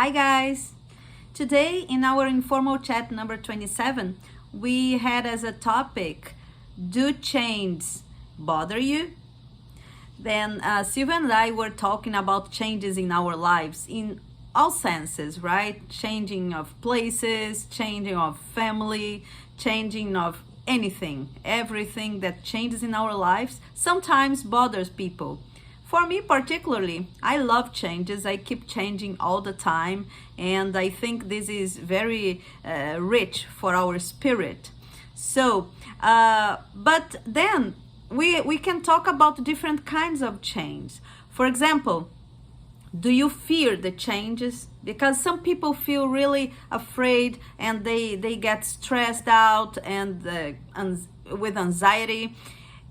Hi guys! Today in our informal chat number 27, we had as a topic, do changes bother you? Then Sylvia and I were talking about changes in our lives in all senses, right? Changing of places, changing of family, changing of anything. Everything that changes in our lives sometimes bothers people. For me particularly, I love changes. I keep changing all the time, and I think this is very rich for our spirit. So, but then we can talk about different kinds of change. For example, do you fear the changes? Because some people feel really afraid and they get stressed out and with anxiety.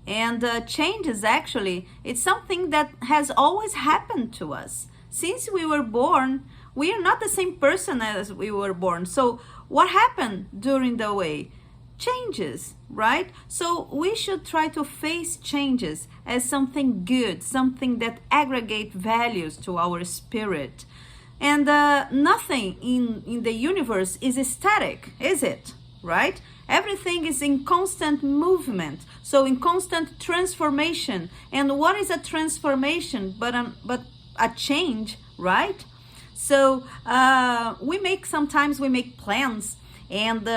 And changes, actually, it's something that has always happened to us. Since we were born, we are not the same person as we were born. So what happened during the way? Changes, right? So we should try to face changes as something good, something that aggregate values to our spirit. And nothing in the universe is static, is it? Right? Everything is in constant movement, so in constant transformation. And what is a transformation but a change, right? So sometimes we make plans, and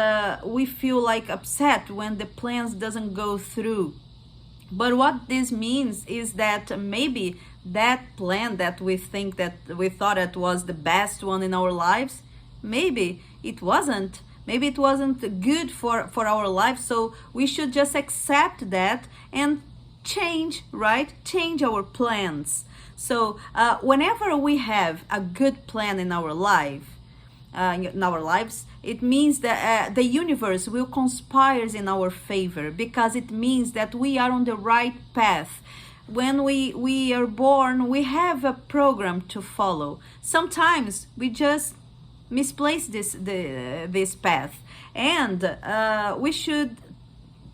we feel like upset when the plans doesn't go through. But what this means is that maybe that plan that we think that we thought it was the best one in our lives, maybe it wasn't. Maybe it wasn't good for our life, so we should just accept that and change, right? Change our plans. So whenever we have a good plan in our lives, it means that the universe will conspire in our favor, because it means that we are on the right path. When we are born, we have a program to follow. Sometimes we just misplace this path, and we should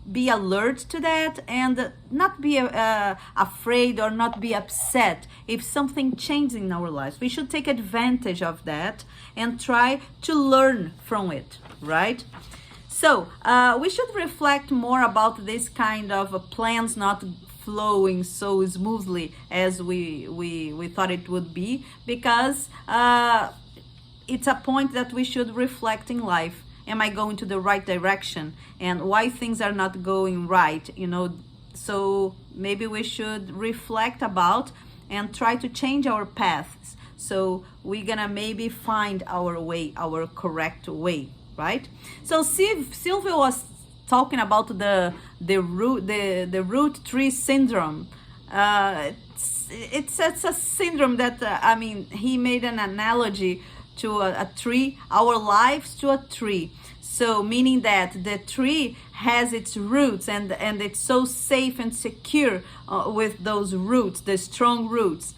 be alert to that and not be afraid or not be upset if something changes in our lives. We should take advantage of that and try to learn from it, right? So we should reflect more about this kind of plans not flowing so smoothly as we thought it would be, because it's a point that we should reflect in life. Am I going to the right direction? And why things are not going right, So maybe we should reflect about and try to change our paths. So we're gonna maybe find our way, our correct way, right? So Sylvia was talking about the root tree syndrome. It's a syndrome that, he made an analogy to a tree, our lives to a tree. So meaning that the tree has its roots, and it's so safe and secure with those roots, the strong roots.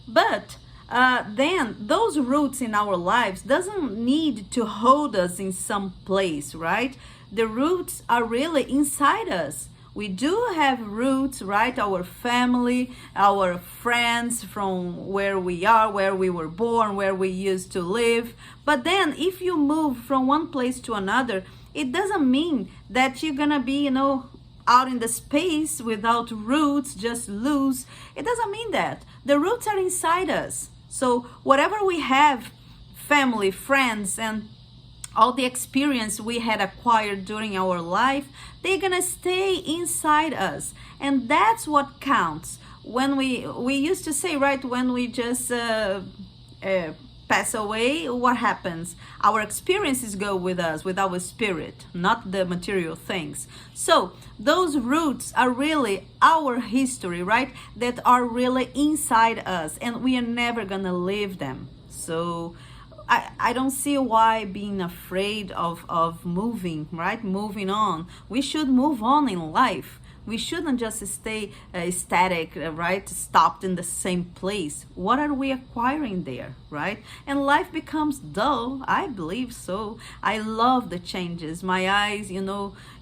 But then those roots in our lives doesn't need to hold us in some place, right? The roots are really inside us. We do have roots, right? Our family, our friends, from where we are, where we were born, where we used to live. But then if you move from one place to another, it doesn't mean that you're gonna be, out in the space without roots, just loose. It doesn't mean that. The roots are inside us. So whatever we have, family, friends, and all the experience we had acquired during our life, they're gonna stay inside us, and that's what counts. When we used to say, right, when we just pass away, what happens? Our experiences go with us, with our spirit, not the material things. So those roots are really our history, right, that are really inside us, and we are never gonna leave them. So I don't see why being afraid of moving, right? Moving on. We should move on in life. We shouldn't just stay static, right? Stopped in the same place. What are we acquiring there, right? And life becomes dull. I believe so. I love the changes. My eyes,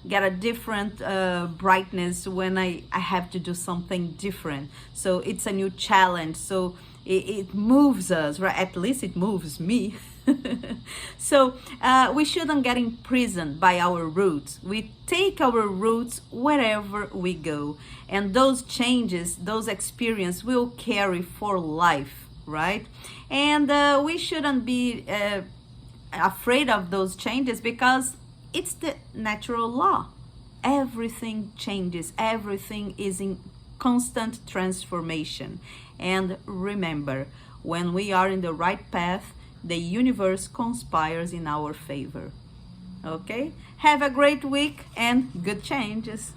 get a different brightness when I have to do something different. So it's a new challenge. So it moves us, right? At least it moves me. So we shouldn't get imprisoned by our roots. We take our roots wherever we go, and those changes, those experiences will carry for life, right? And we shouldn't be afraid of those changes, because it's the natural law. Everything changes, everything is in constant transformation. And remember, when we are in the right path, the universe conspires in our favor. Okay? Have a great week and good changes.